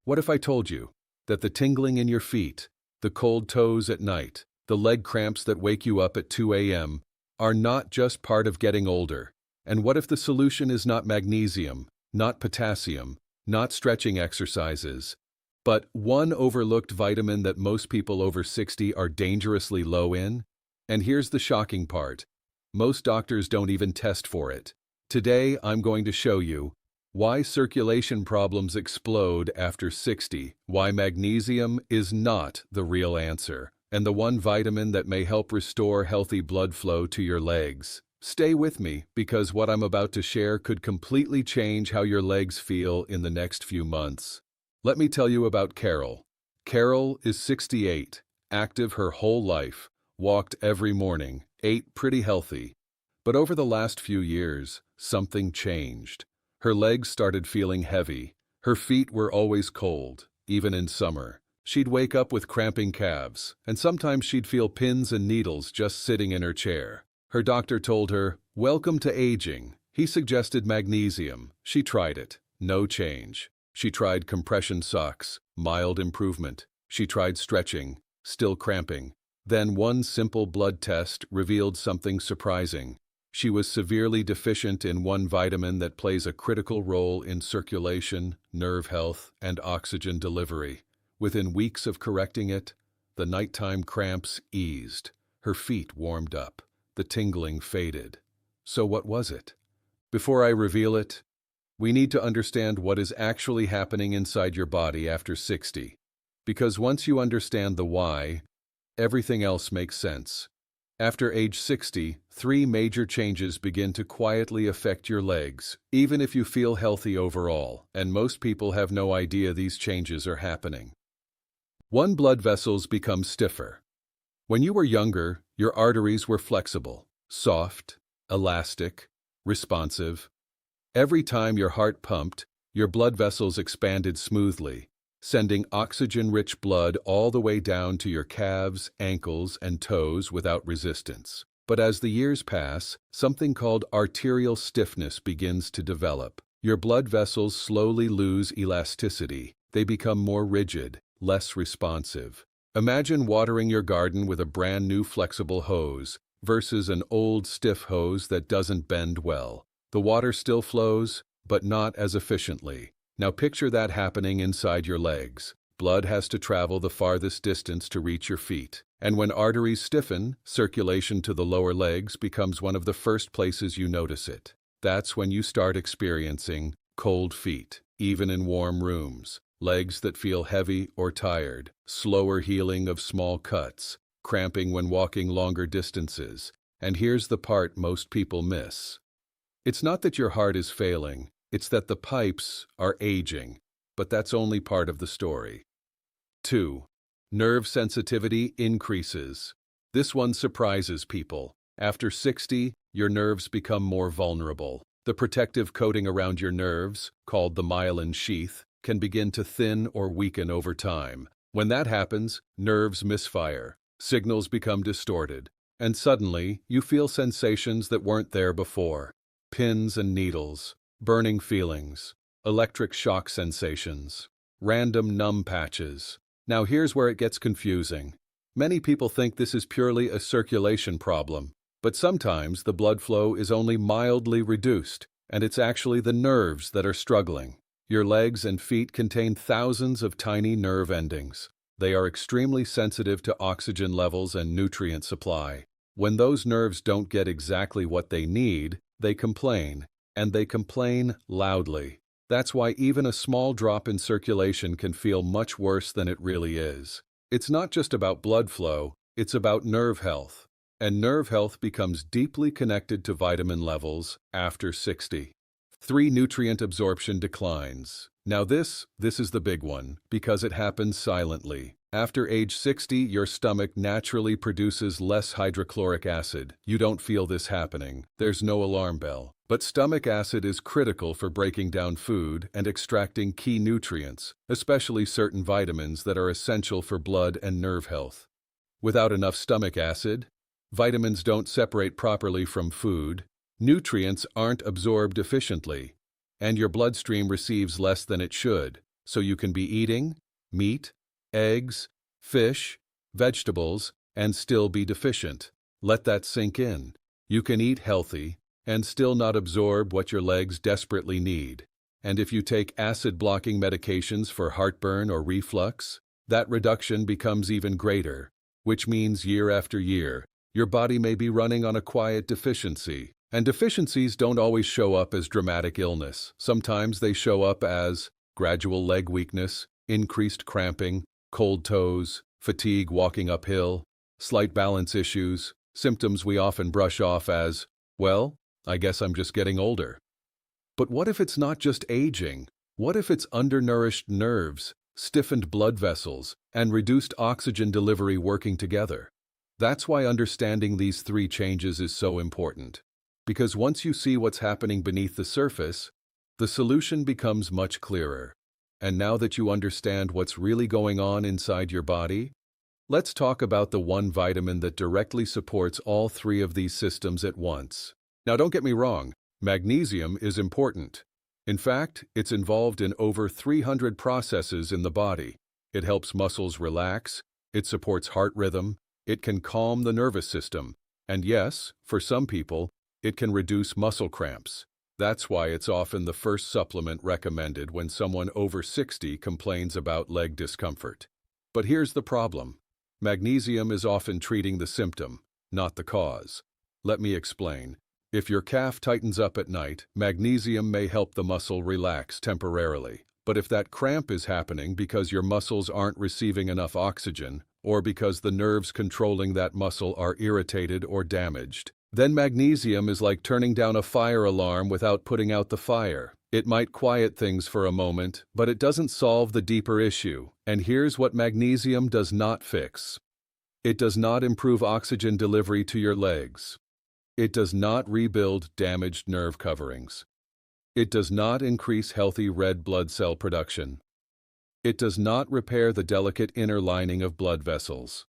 What if I told you that the tingling in your feet, the cold toes at night, the leg cramps that wake you up at 2 a.m. are not just part of getting older? And what if the solution is not magnesium, not potassium, not stretching exercises, but one overlooked vitamin that most people over 60 are dangerously low in? And here's the shocking part. Most doctors don't even test for it. Today, I'm going to show you why circulation problems explode after 60, why magnesium is not the real answer, and the one vitamin that may help restore healthy blood flow to your legs. Stay with me, because what I'm about to share could completely change how your legs feel in the next few months. Let me tell you about Carol. Carol is 68, active her whole life, walked every morning, ate pretty healthy. But over the last few years, something changed. Her legs started feeling heavy. Her feet were always cold, even in summer. She'd wake up with cramping calves, and sometimes she'd feel pins and needles just sitting in her chair. Her doctor told her, "Welcome to aging." He suggested magnesium. She tried it. No change. She tried compression socks. Mild improvement. She tried stretching. Still cramping. Then one simple blood test revealed something surprising. She was severely deficient in one vitamin that plays a critical role in circulation, nerve health, and oxygen delivery. Within weeks of correcting it, the nighttime cramps eased. Her feet warmed up. The tingling faded. So what was it? Before I reveal it, we need to understand what is actually happening inside your body after 60. Because once you understand the why, everything else makes sense. After age 60, 3 major changes begin to quietly affect your legs, even if you feel healthy overall, and most people have no idea these changes are happening. 1. Blood vessels become stiffer. When you were younger, your arteries were flexible, soft, elastic, responsive. Every time your heart pumped, your blood vessels expanded smoothly, sending oxygen-rich blood all the way down to your calves, ankles, and toes without resistance. But as the years pass, something called arterial stiffness begins to develop. Your blood vessels slowly lose elasticity. They become more rigid, less responsive. Imagine watering your garden with a brand new flexible hose versus an old stiff hose that doesn't bend well. The water still flows, but not as efficiently. Now picture that happening inside your legs. Blood has to travel the farthest distance to reach your feet. And when arteries stiffen, circulation to the lower legs becomes one of the first places you notice it. That's when you start experiencing cold feet, even in warm rooms, legs that feel heavy or tired, slower healing of small cuts, cramping when walking longer distances. And here's the part most people miss. It's not that your heart is failing. It's that the pipes are aging, but that's only part of the story. 2. Nerve sensitivity increases. This one surprises people. After 60, your nerves become more vulnerable. The protective coating around your nerves, called the myelin sheath, can begin to thin or weaken over time. When that happens, nerves misfire, signals become distorted, and suddenly you feel sensations that weren't there before. Pins and needles, burning feelings, electric shock sensations, random numb patches. Now here's where it gets confusing. Many people think this is purely a circulation problem, but sometimes the blood flow is only mildly reduced, and it's actually the nerves that are struggling. Your legs and feet contain thousands of tiny nerve endings. They are extremely sensitive to oxygen levels and nutrient supply. When those nerves don't get exactly what they need, they complain. And they complain loudly. That's why even a small drop in circulation can feel much worse than it really is. It's not just about blood flow, it's about nerve health. And nerve health becomes deeply connected to vitamin levels after 60. 3. Nutrient absorption declines. Now this is the big one, because it happens silently. After age 60, your stomach naturally produces less hydrochloric acid. You don't feel this happening. There's no alarm bell. But stomach acid is critical for breaking down food and extracting key nutrients, especially certain vitamins that are essential for blood and nerve health. Without enough stomach acid, vitamins don't separate properly from food, nutrients aren't absorbed efficiently, and your bloodstream receives less than it should. So you can be eating meat, eggs, fish, vegetables, and still be deficient. Let that sink in. You can eat healthy and still not absorb what your legs desperately need. And if you take acid-blocking medications for heartburn or reflux, that reduction becomes even greater, which means year after year, your body may be running on a quiet deficiency. And deficiencies don't always show up as dramatic illness. Sometimes they show up as gradual leg weakness, increased cramping, cold toes, fatigue walking uphill, slight balance issues, symptoms we often brush off as, well, I guess I'm just getting older. But what if it's not just aging? What if it's undernourished nerves, stiffened blood vessels, and reduced oxygen delivery working together? That's why understanding these three changes is so important. Because once you see what's happening beneath the surface, the solution becomes much clearer. And now that you understand what's really going on inside your body, let's talk about the one vitamin that directly supports all three of these systems at once. Now, don't get me wrong, magnesium is important. In fact, it's involved in over 300 processes in the body. It helps muscles relax, it supports heart rhythm, it can calm the nervous system, and yes, for some people, it can reduce muscle cramps. That's why it's often the first supplement recommended when someone over 60 complains about leg discomfort. But here's the problem. Magnesium is often treating the symptom, not the cause. Let me explain. If your calf tightens up at night, magnesium may help the muscle relax temporarily. But if that cramp is happening because your muscles aren't receiving enough oxygen, or because the nerves controlling that muscle are irritated or damaged, then magnesium is like turning down a fire alarm without putting out the fire. It might quiet things for a moment, but it doesn't solve the deeper issue. And here's what magnesium does not fix. It does not improve oxygen delivery to your legs. It does not rebuild damaged nerve coverings. It does not increase healthy red blood cell production. It does not repair the delicate inner lining of blood vessels.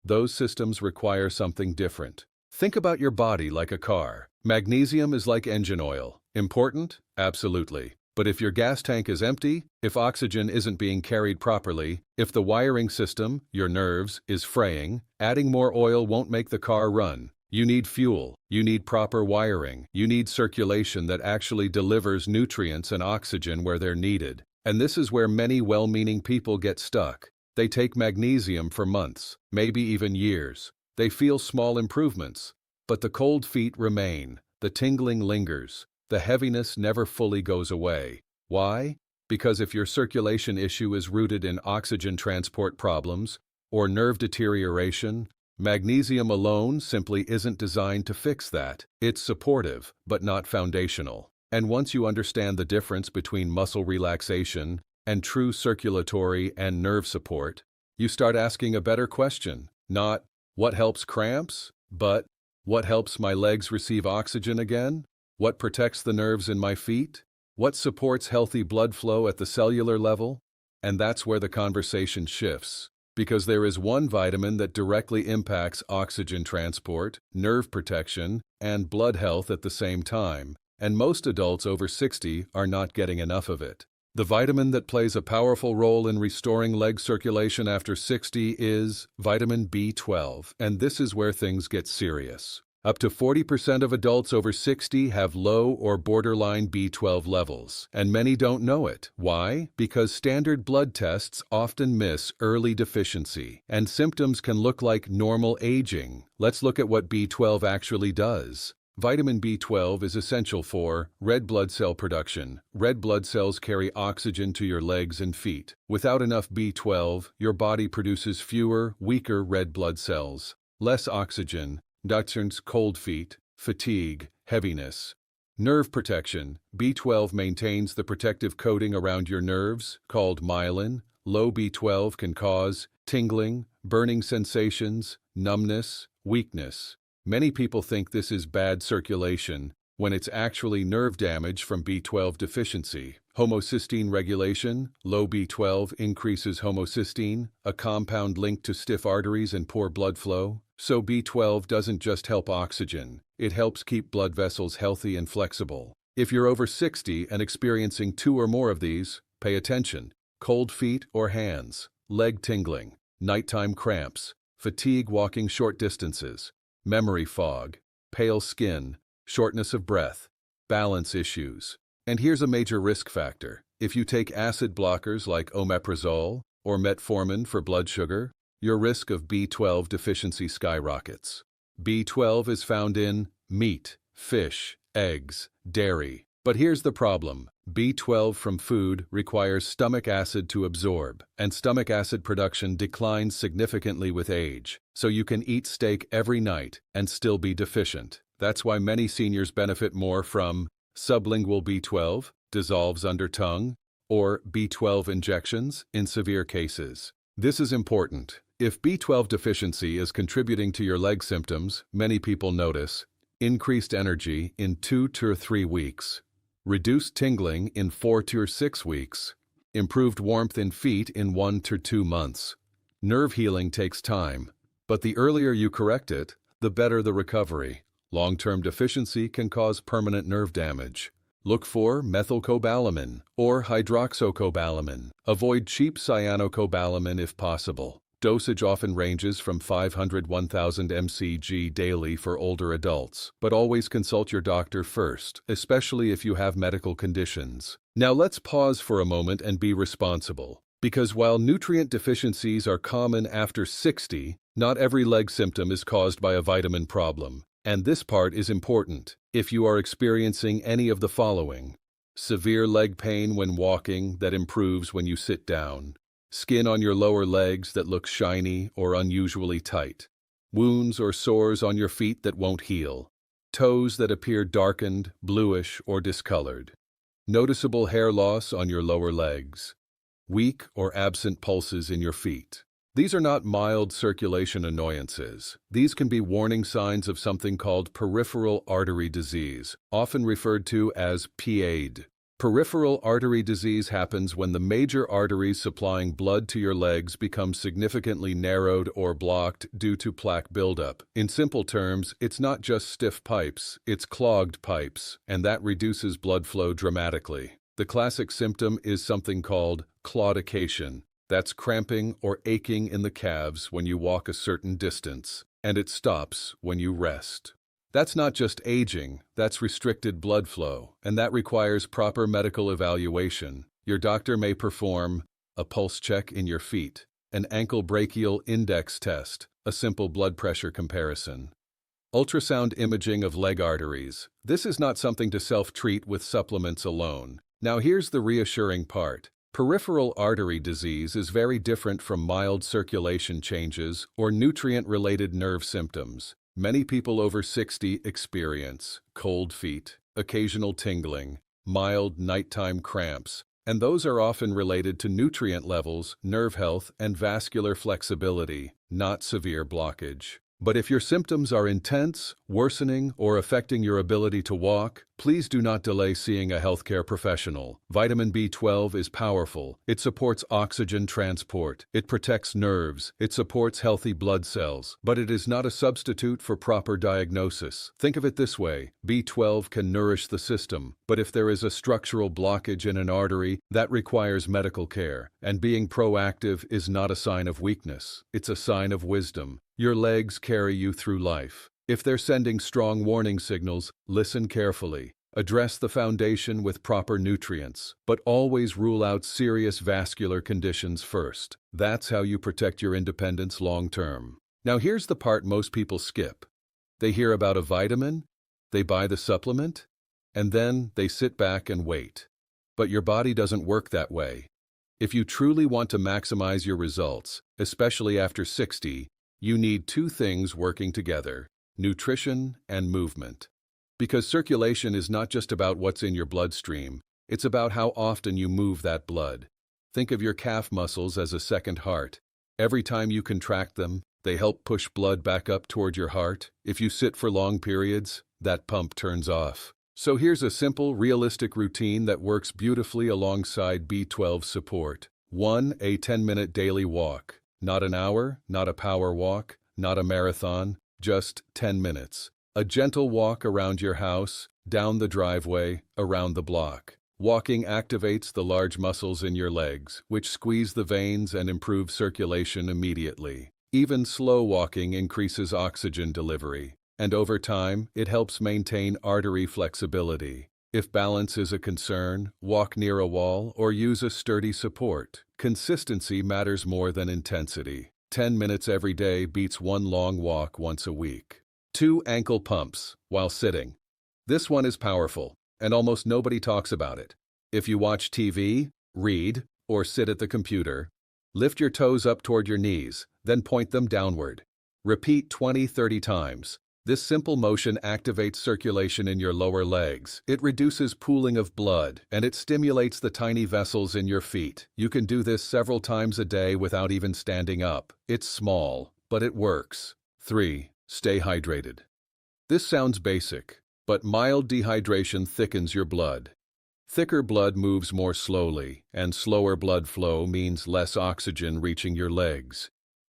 Those systems require something different. Think about your body like a car. Magnesium is like engine oil. Important? Absolutely. But if your gas tank is empty, if oxygen isn't being carried properly, if the wiring system, your nerves, is fraying, adding more oil won't make the car run. You need fuel, you need proper wiring, you need circulation that actually delivers nutrients and oxygen where they're needed. And this is where many well-meaning people get stuck. They take magnesium for months, maybe even years. They feel small improvements, but the cold feet remain, the tingling lingers, the heaviness never fully goes away. Why? Because if your circulation issue is rooted in oxygen transport problems or nerve deterioration, magnesium alone simply isn't designed to fix that. It's supportive, but not foundational. And once you understand the difference between muscle relaxation and true circulatory and nerve support, you start asking a better question, not, what helps cramps? But, what helps my legs receive oxygen again? What protects the nerves in my feet? What supports healthy blood flow at the cellular level? And that's where the conversation shifts. Because there is one vitamin that directly impacts oxygen transport, nerve protection, and blood health at the same time. And most adults over 60 are not getting enough of it. The vitamin that plays a powerful role in restoring leg circulation after 60 is vitamin B12, and this is where things get serious. Up to 40% of adults over 60 have low or borderline B12 levels, and many don't know it. Why? Because standard blood tests often miss early deficiency, and symptoms can look like normal aging. Let's look at what B12 actually does. Vitamin B12 is essential for red blood cell production. Red blood cells carry oxygen to your legs and feet. Without enough B12, your body produces fewer, weaker red blood cells. Less oxygen, turns cold feet, fatigue, heaviness. Nerve protection. B12 maintains the protective coating around your nerves, called myelin. Low B12 can cause tingling, burning sensations, numbness, weakness. Many people think this is bad circulation, when it's actually nerve damage from B12 deficiency. Homocysteine regulation. Low B12 increases homocysteine, a compound linked to stiff arteries and poor blood flow. So B12 doesn't just help oxygen, it helps keep blood vessels healthy and flexible. If you're over 60 and experiencing 2 or more of these, pay attention. cold feet or hands, leg tingling, nighttime cramps, fatigue walking short distances, memory fog, pale skin, shortness of breath, balance issues. And here's a major risk factor. If you take acid blockers like omeprazole or metformin for blood sugar, your risk of B12 deficiency skyrockets. B12 is found in meat, fish, eggs, dairy. But here's the problem. B12 from food requires stomach acid to absorb, and stomach acid production declines significantly with age. So you can eat steak every night and still be deficient. That's why many seniors benefit more from sublingual B12, dissolves under tongue, or B12 injections in severe cases. This is important. If B12 deficiency is contributing to your leg symptoms, many people notice increased energy in 2 to 3 weeks, reduced tingling in 4 to 6 weeks, improved warmth in feet in 1 to 2 months. Nerve healing takes time, but the earlier you correct it, the better the recovery. Long-term deficiency can cause permanent nerve damage. Look for methylcobalamin or hydroxycobalamin. Avoid cheap cyanocobalamin if possible. Dosage often ranges from 500–1,000 mcg daily for older adults, but always consult your doctor first, especially if you have medical conditions. Now let's pause for a moment and be responsible. Because while nutrient deficiencies are common after 60, not every leg symptom is caused by a vitamin problem. And this part is important. If you are experiencing any of the following: severe leg pain when walking that improves when you sit down, skin on your lower legs that looks shiny or unusually tight, wounds or sores on your feet that won't heal, toes that appear darkened, bluish, or discolored, noticeable hair loss on your lower legs, weak or absent pulses in your feet. These are not mild circulation annoyances. These can be warning signs of something called peripheral artery disease, often referred to as PAD. Peripheral artery disease happens when the major arteries supplying blood to your legs become significantly narrowed or blocked due to plaque buildup. In simple terms, it's not just stiff pipes, it's clogged pipes, and that reduces blood flow dramatically. The classic symptom is something called claudication. That's cramping or aching in the calves when you walk a certain distance, and it stops when you rest. That's not just aging, that's restricted blood flow, and that requires proper medical evaluation. Your doctor may perform a pulse check in your feet, an ankle brachial index test, a simple blood pressure comparison, ultrasound imaging of leg arteries. This is not something to self-treat with supplements alone. Now here's the reassuring part. Peripheral artery disease is very different from mild circulation changes or nutrient-related nerve symptoms. Many people over 60 experience cold feet, occasional tingling, mild nighttime cramps, and those are often related to nutrient levels, nerve health, and vascular flexibility, not severe blockage. But if your symptoms are intense, worsening, or affecting your ability to walk, please do not delay seeing a healthcare professional. Vitamin B12 is powerful. It supports oxygen transport. It protects nerves. It supports healthy blood cells. But it is not a substitute for proper diagnosis. Think of it this way. B12 can nourish the system, but if there is a structural blockage in an artery, that requires medical care. And being proactive is not a sign of weakness. It's a sign of wisdom. Your legs carry you through life. If they're sending strong warning signals, listen carefully. Address the foundation with proper nutrients, but always rule out serious vascular conditions first. That's how you protect your independence long term. Now here's the part most people skip. They hear about a vitamin, they buy the supplement, and then they sit back and wait. But your body doesn't work that way. If you truly want to maximize your results, especially after 60, you need two things working together: nutrition and movement. Because circulation is not just about what's in your bloodstream, it's about how often you move that blood. Think of your calf muscles as a second heart. Every time you contract them, they help push blood back up toward your heart. If you sit for long periods, that pump turns off. So here's a simple, realistic routine that works beautifully alongside B12 support. 1. A 10-minute daily walk. Not an hour, not a power walk, not a marathon, just 10 minutes. A gentle walk around your house, down the driveway, around the block. Walking activates the large muscles in your legs, which squeeze the veins and improve circulation immediately. Even slow walking increases oxygen delivery, and over time, it helps maintain artery flexibility. If balance is a concern, walk near a wall or use a sturdy support. Consistency matters more than intensity. 10 minutes every day beats one long walk once a week. 2 ankle pumps while sitting. This one is powerful, and almost nobody talks about it. If you watch TV, read, or sit at the computer, lift your toes up toward your knees, then point them downward. Repeat 20-30 times. This simple motion activates circulation in your lower legs. It reduces pooling of blood, and it stimulates the tiny vessels in your feet. You can do this several times a day without even standing up. It's small, but it works. 3. Stay hydrated. This sounds basic, but mild dehydration thickens your blood. Thicker blood moves more slowly, and slower blood flow means less oxygen reaching your legs.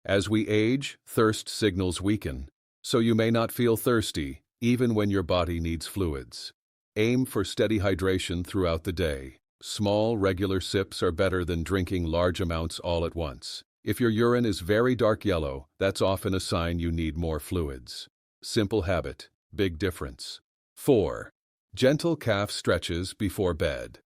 As we age, thirst signals weaken. So you may not feel thirsty, even when your body needs fluids. Aim for steady hydration throughout the day. Small, regular sips are better than drinking large amounts all at once. If your urine is very dark yellow, that's often a sign you need more fluids. Simple habit, big difference. 4. Gentle calf stretches before bed.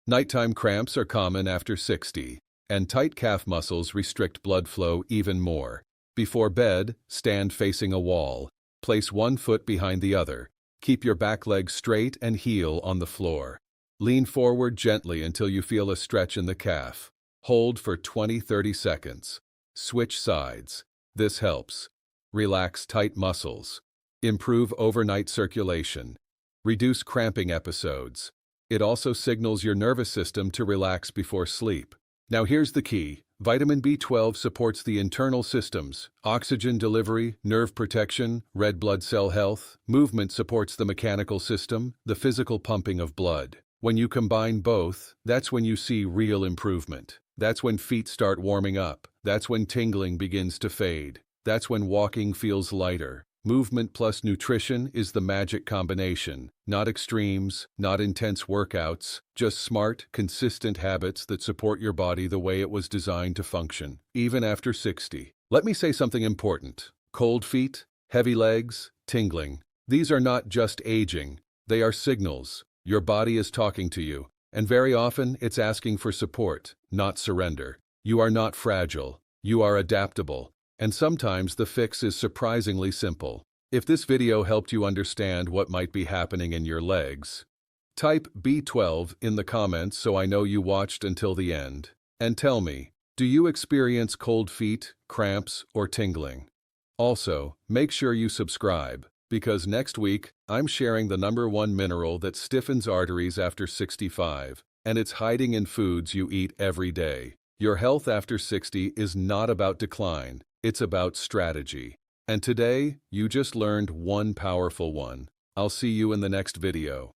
Nighttime cramps are common after 60, and tight calf muscles restrict blood flow even more. Before bed, stand facing a wall. Place one foot behind the other. Keep your back leg straight and heel on the floor. Lean forward gently until you feel a stretch in the calf. Hold for 20-30 seconds. Switch sides. This helps. Relax tight muscles. Improve overnight circulation. Reduce cramping episodes. It also signals your nervous system to relax before sleep. Now here's the key. Vitamin B12 supports the internal systems, oxygen delivery, nerve protection, red blood cell health. Movement supports the mechanical system, the physical pumping of blood. When you combine both, that's when you see real improvement. That's when feet start warming up. That's when tingling begins to fade. That's when walking feels lighter. Movement plus nutrition is the magic combination. Not extremes, not intense workouts, just smart, consistent habits that support your body the way it was designed to function, even after 60. Let me say something important. Cold feet, heavy legs, tingling. These are not just aging. They are signals. Your body is talking to you, and very often it's asking for support, not surrender. You are not fragile. You are adaptable. And sometimes the fix is surprisingly simple. If this video helped you understand what might be happening in your legs, type B12 in the comments so I know you watched until the end. And tell me, do you experience cold feet, cramps, or tingling? Also, make sure you subscribe, because next week, I'm sharing the #1 mineral that stiffens arteries after 65, and it's hiding in foods you eat every day. Your health after 60 is not about decline. It's about strategy. And today, you just learned one powerful one. I'll see you in the next video.